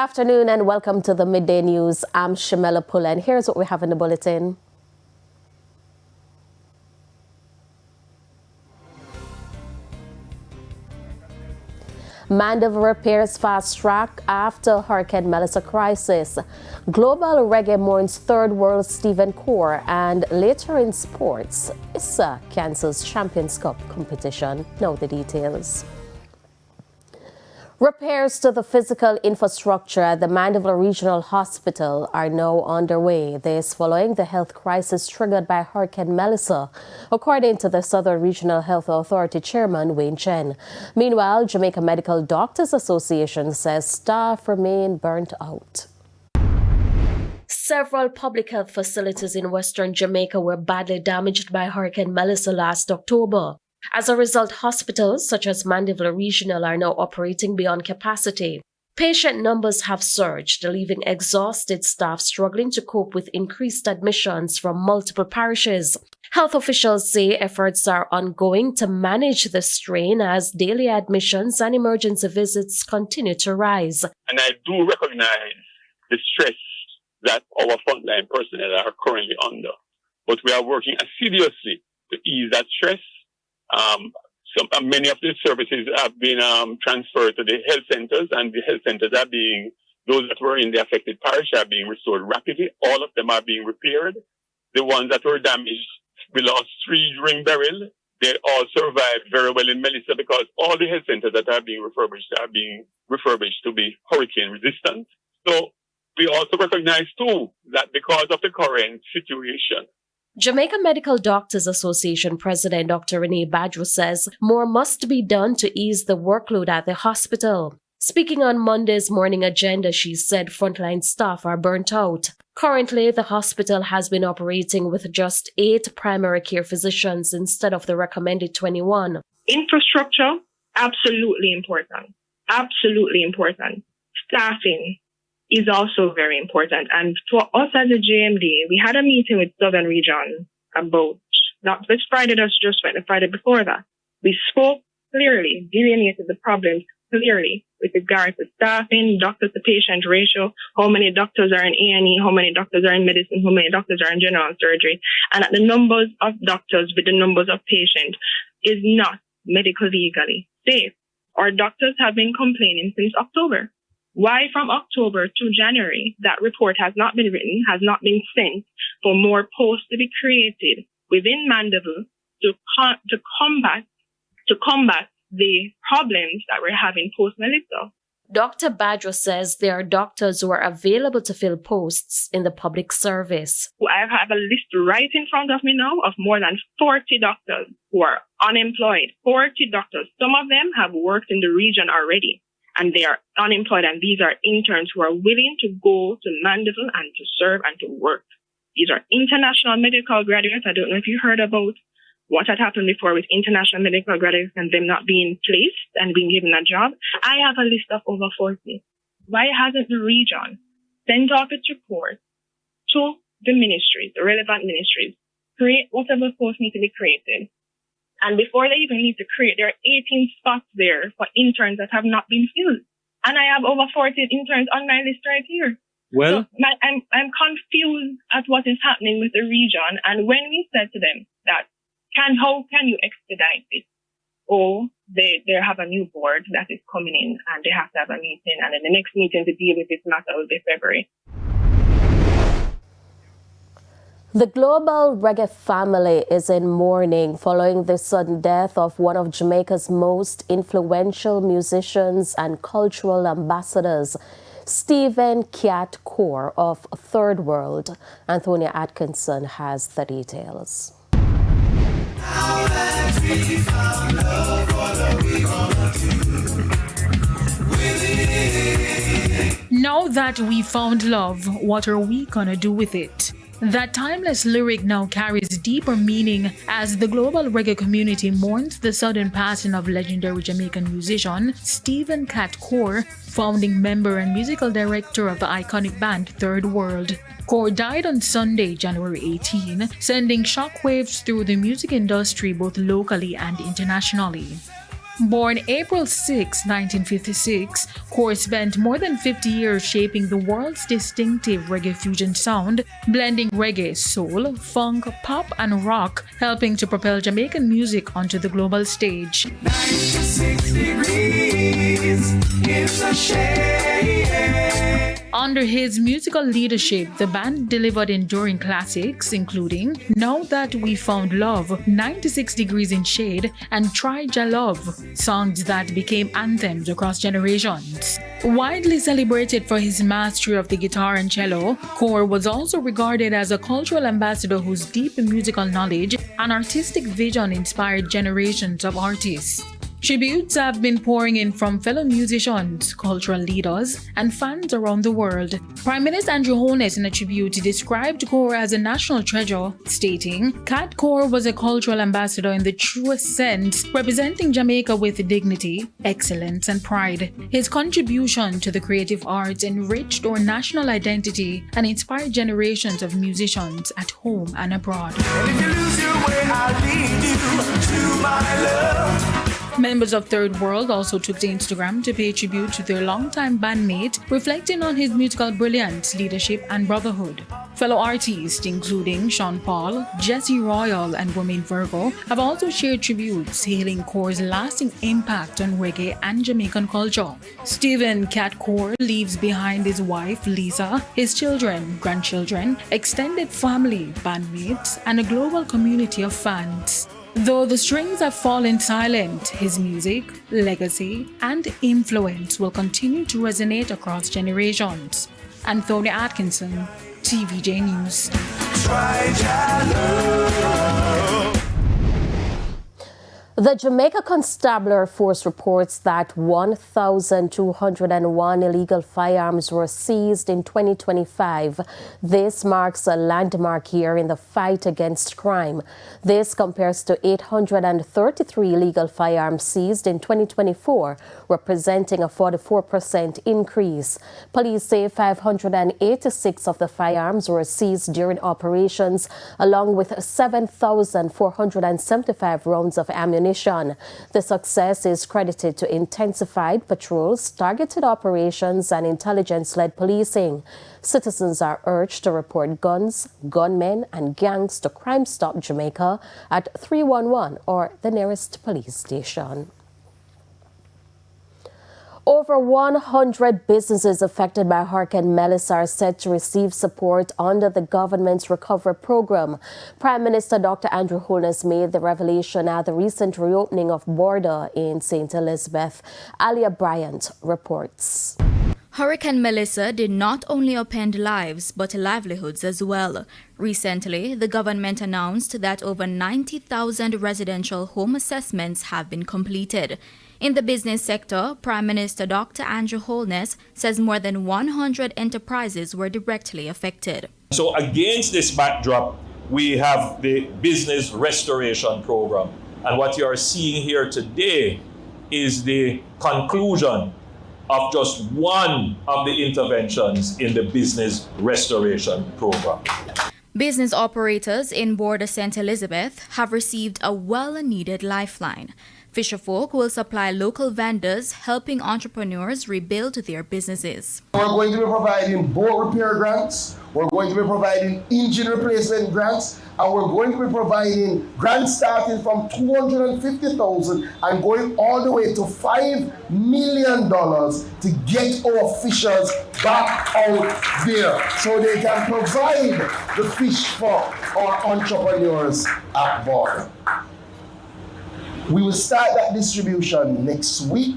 afternoon and welcome to the Midday News. I'm Shamela Pulla and here's what we have in the bulletin. Mandeville repairs fast track after Hurricane Melissa crisis. Global Reggae mourns third world Stephen Coore, and later in sports, ISSA cancels Champions Cup competition. Now the details. Repairs to the physical infrastructure at the Mandeville Regional Hospital are now underway. This following the health crisis triggered by Hurricane Melissa, according to the Southern Regional Health Authority Chairman Wayne Chen. Meanwhile, Jamaica Medical Doctors Association says staff remain burnt out. Several public health facilities in Western Jamaica were badly damaged by Hurricane Melissa last October. As a result, hospitals such as Mandeville Regional are now operating beyond capacity. Patient numbers have surged, leaving exhausted staff struggling to cope with increased admissions from multiple parishes. Health officials say efforts are ongoing to manage the strain as daily admissions and emergency visits continue to rise. And I do recognize the stress that our frontline personnel are currently under, but we are working assiduously to ease that stress. Many of the services have been transferred to the health centers, and the health centers are those that were in the affected parish are being restored rapidly. All of them are being repaired. The ones that were damaged, we lost 3 during burial. They all survived very well in Melissa because all the health centers that are being refurbished to be hurricane resistant. So we also recognize too that because of the current situation, Jamaica Medical Doctors Association President Dr. Renee Badger says more must be done to ease the workload at the hospital. Speaking on Monday's morning agenda, she said frontline staff are burnt out. Currently, the hospital has been operating with just 8 primary care physicians instead of the recommended 21. Infrastructure, absolutely important. Absolutely important. Staffing is also very important. And for us as a JMD, we had a meeting with Southern Region about, not this Friday that's just went, the Friday before that. We spoke clearly, delineated the problems clearly with regard to staffing, doctor to patient ratio, how many doctors are in A&E, how many doctors are in medicine, how many doctors are in general surgery, and that the numbers of doctors with the numbers of patients is not medically legally safe. Our doctors have been complaining since October. Why from October to January that report has not been written, has not been sent for more posts to be created within Mandeville to combat the problems that we're having post-Melissa? Dr. Badger says there are doctors who are available to fill posts in the public service. I have a list right in front of me now of more than 40 doctors who are unemployed. 40 doctors. Some of them have worked in the region already, and they are unemployed, and these are interns who are willing to go to Mandeville and to serve and to work. These are international medical graduates. I don't know if you heard about what had happened before with international medical graduates and them not being placed and being given a job. I have a list of over 40. Why hasn't the region sent off its report to the ministries, the relevant ministries, create whatever posts need to be created? And before they even need to create, there are 18 spots there for interns that have not been filled. And I have over 40 interns on my list right here. Well, so I'm confused at what is happening with the region. And when we said to them that, how can you expedite this? Oh, they have a new board that is coming in and they have to have a meeting. And then the next meeting to deal with this matter will be February. The global reggae family is in mourning following the sudden death of one of Jamaica's most influential musicians and cultural ambassadors, Stephen "Cat" Coore of Third World. Antonia Atkinson has the details. Now that we found love, what are we gonna do with it? Now that we found love, what are we gonna do with it? That timeless lyric now carries deeper meaning as the global reggae community mourns the sudden passing of legendary Jamaican musician Stephen "Cat" Coore, founding member and musical director of the iconic band Third World. Coore died on Sunday, January 18, sending shockwaves through the music industry both locally and internationally. Born April 6, 1956, Coore spent more than 50 years shaping the world's distinctive reggae fusion sound, blending reggae, soul, funk, pop, and rock, helping to propel Jamaican music onto the global stage. 96 degrees gives a shade. Under his musical leadership, the band delivered enduring classics including Now That We Found Love, 96 Degrees in Shade, and Try Ja Love, songs that became anthems across generations. Widely celebrated for his mastery of the guitar and cello, Coore was also regarded as a cultural ambassador whose deep musical knowledge and artistic vision inspired generations of artists. Tributes have been pouring in from fellow musicians, cultural leaders, and fans around the world. Prime Minister Andrew Holness, in a tribute, described Coore as a national treasure, stating, "Cat Coore was a cultural ambassador in the truest sense, representing Jamaica with dignity, excellence, and pride. His contribution to the creative arts enriched our national identity and inspired generations of musicians at home and abroad." And if you lose your way, I'll lead you to my love. Members of Third World also took to Instagram to pay tribute to their longtime bandmate, reflecting on his musical brilliance, leadership, and brotherhood. Fellow artists, including Sean Paul, Jesse Royal, and Womaine Virgo, have also shared tributes, hailing Coore's lasting impact on reggae and Jamaican culture. Stephen Cat Coore leaves behind his wife, Lisa, his children, grandchildren, extended family, bandmates, and a global community of fans. Though the strings have fallen silent, his music, legacy, and influence will continue to resonate across generations. Anthony Atkinson, TVJ News. Try Ja Love. The Jamaica Constabulary Force reports that 1,201 illegal firearms were seized in 2025. This marks a landmark year in the fight against crime. This compares to 833 illegal firearms seized in 2024, representing a 44% increase. Police say 586 of the firearms were seized during operations, along with 7,475 rounds of ammunition. The success is credited to intensified patrols, targeted operations, and intelligence-led policing. Citizens are urged to report guns, gunmen, and gangs to Crime Stop Jamaica at 311 or the nearest police station. Over 100 businesses affected by Hurricane Melissa are set to receive support under the government's recovery program. Prime Minister Dr. Andrew Holness made the revelation at the recent reopening of border in St. Elizabeth. Alia Bryant reports. Hurricane Melissa did not only upend lives but livelihoods as well. Recently, the government announced that over 90,000 residential home assessments have been completed. In the business sector, Prime Minister Dr. Andrew Holness says more than 100 enterprises were directly affected. So against this backdrop, we have the Business Restoration Program. And what you are seeing here today is the conclusion of just one of the interventions in the Business Restoration Program. Business operators in border St. Elizabeth have received a well-needed lifeline. Fisherfolk will supply local vendors, helping entrepreneurs rebuild their businesses. We're going to be providing boat repair grants, we're going to be providing engine replacement grants, and we're going to be providing grants starting from $250,000 and going all the way to $5 million to get our fishers back out there so they can provide the fish for our entrepreneurs at border. We will start that distribution next week.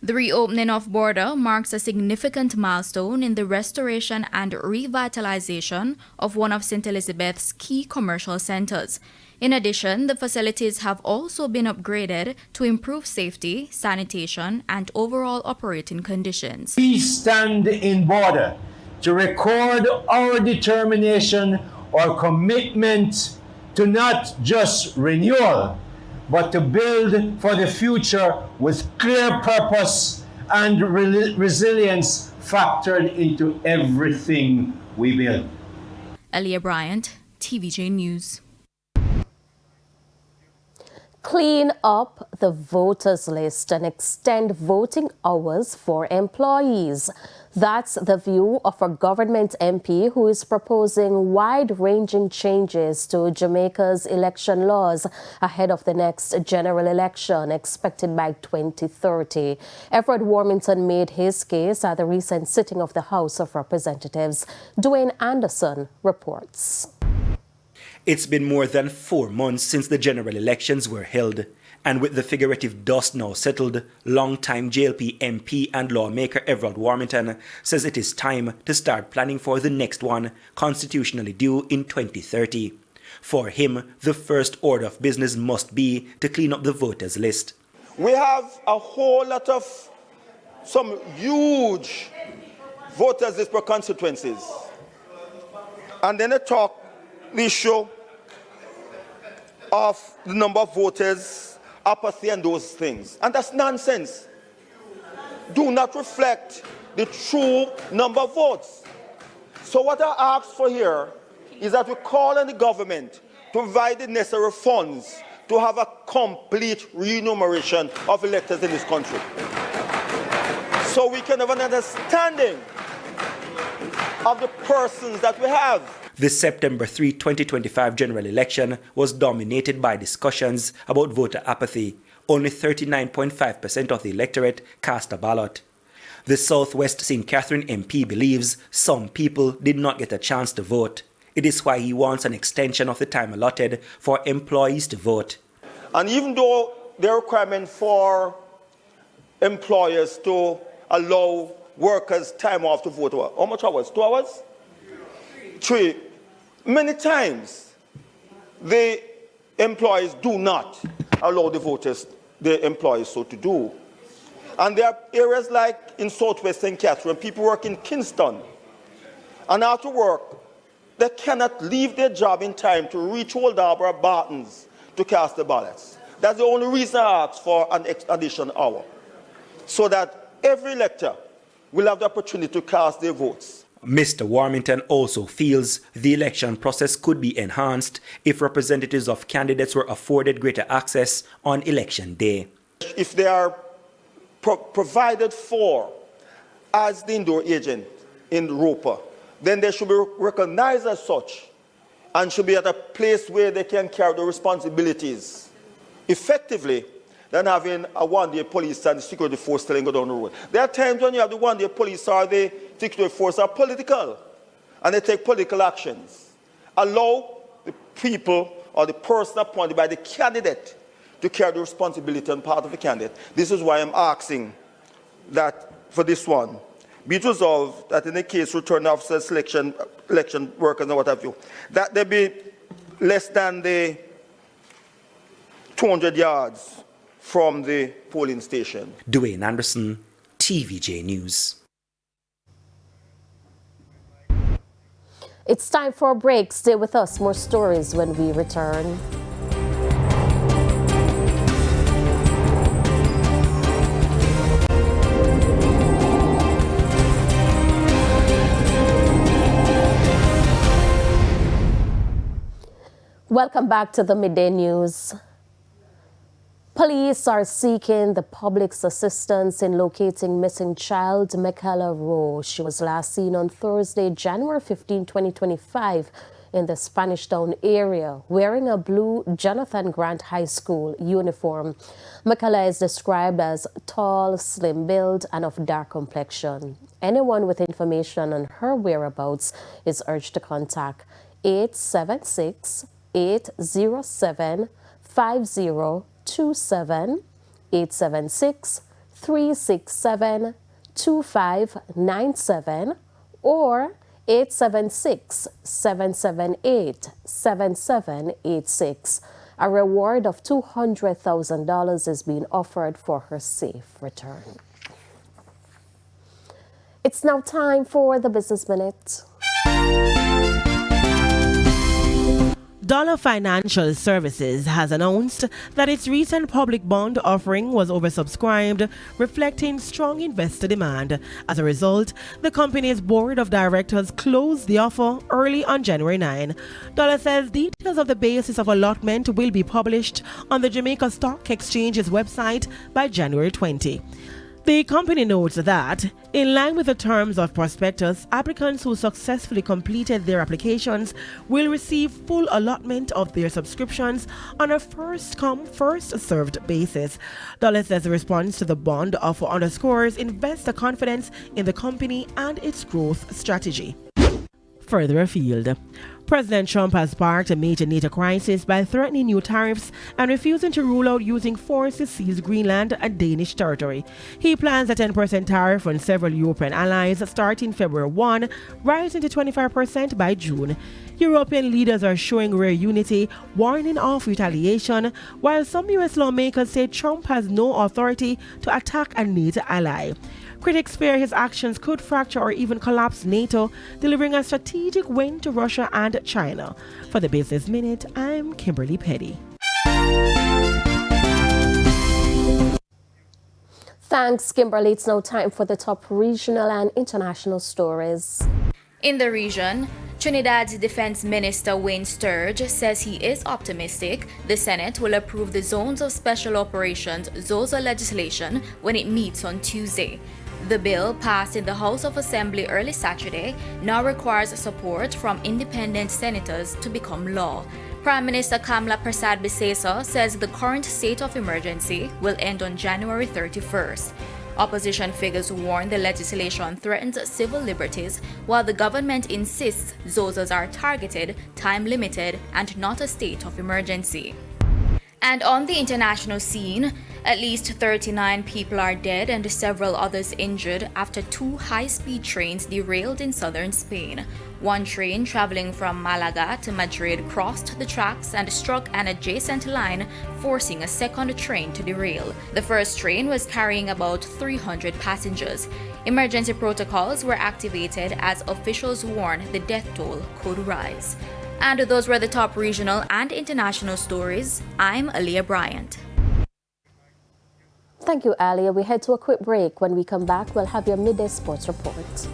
The reopening of border marks a significant milestone in the restoration and revitalization of one of St. Elizabeth's key commercial centers. In addition, the facilities have also been upgraded to improve safety, sanitation, and overall operating conditions. We stand in border to record our determination or commitment to not just renewal, but to build for the future with clear purpose and resilience factored into everything we build. Alia Bryant, TVJ News. Clean up the voters list and extend voting hours for employees. That's the view of a government MP who is proposing wide-ranging changes to Jamaica's election laws ahead of the next general election expected by 2030. Everett Warmington made his case at the recent sitting of the House of Representatives. Dwayne Anderson reports. It's been more than 4 months since the general elections were held, and with the figurative dust now settled, longtime JLP MP and lawmaker Everett Warmington says it is time to start planning for the next one, constitutionally due in 2030. For him, the first order of business must be to clean up the voters list. We have a whole lot of some huge voters list per constituencies. And then they talk the issue of the number of voters, apathy and those things. And that's nonsense. Do not reflect the true number of votes. So what I ask for here is that we call on the government to provide the necessary funds to have a complete remuneration of electors in this country. So we can have an understanding of the persons that we have. The September 3, 2025 general election was dominated by discussions about voter apathy. Only 39.5% of the electorate cast a ballot. The Southwest St. Catherine MP believes some people did not get a chance to vote. It is why he wants an extension of the time allotted for employees to vote. And even though the requirement for employers to allow workers time off to vote, how much hours? 2 hours? 3. Many times, the employees do not allow the voters, the employees so to do. And there are areas like in Southwest St. Catherine, people work in Kingston. And after work, they cannot leave their job in time to reach Old Harbour or Bartons to cast the ballots. That's the only reason I ask for an additional hour, so that every elector will have the opportunity to cast their votes. Mr. Warmington also feels the election process could be enhanced if representatives of candidates were afforded greater access on election day. If they are provided for as the indoor agent in Roper, then they should be recognized as such and should be at a place where they can carry the responsibilities effectively than having a one-day police and security force telling go down the road. There are times when you have the one-day police or the security force are political, and they take political actions. Allow the people or the person appointed by the candidate to carry the responsibility on part of the candidate. This is why I'm asking that for this one, be it resolved that in the case return officer selection, election workers and what have you, that there be less than the 200 yards from the polling station. Dwayne Anderson, TVJ News. It's time for a break. Stay with us. More stories when we return. Welcome back to the Midday News. Police are seeking the public's assistance in locating missing child Michaela Rowe. She was last seen on Thursday, January 15, 2025, in the Spanish Town area, wearing a blue Jonathan Grant High School uniform. Michaela is described as tall, slim build, and of dark complexion. Anyone with information on her whereabouts is urged to contact 876-807-5027, 876-367-2597, or 876-778-7786. A reward of $200,000 is being offered for her safe return. It's now time for the Business Minute. Dollar Financial Services has announced that its recent public bond offering was oversubscribed, reflecting strong investor demand. As a result, the company's board of directors closed the offer early on January 9. Dollar says details of the basis of allotment will be published on the Jamaica Stock Exchange's website by January 20. The company notes that, in line with the terms of prospectus, applicants who successfully completed their applications will receive full allotment of their subscriptions on a first-come, first-served basis. Dollar says the response to the bond offer underscores investor confidence in the company and its growth strategy. Further afield, President Trump has sparked a major NATO crisis by threatening new tariffs and refusing to rule out using force to seize Greenland and Danish territory. He plans a 10% tariff on several European allies starting February 1, rising to 25% by June. European leaders are showing rare unity, warning off retaliation, while some U.S. lawmakers say Trump has no authority to attack a NATO ally. Critics fear his actions could fracture or even collapse NATO, delivering a strategic win to Russia and China. For the Business Minute, I'm Kimberly Petty. Thanks, Kimberly. It's now time for the top regional and international stories. In the region, Trinidad's Defense Minister Wayne Sturge says he is optimistic the Senate will approve the Zones of Special Operations ZOSA legislation when it meets on Tuesday. The bill, passed in the House of Assembly early Saturday, now requires support from independent senators to become law. Prime Minister Kamla Persad-Bissessar says the current state of emergency will end on January 31st. Opposition figures warn the legislation threatens civil liberties, while the government insists ZOSAs are targeted, time-limited, and not a state of emergency. And on the international scene, at least 39 people are dead and several others injured after two high-speed trains derailed in southern Spain. One train traveling from Malaga to Madrid crossed the tracks and struck an adjacent line, forcing a second train to derail. The first train was carrying about 300 passengers. Emergency protocols were activated as officials warned the death toll could rise. And those were the top regional and international stories. I'm Aaliyah Bryant. Thank you, Alia. We head to a quick break. When we come back, we'll have your midday sports report.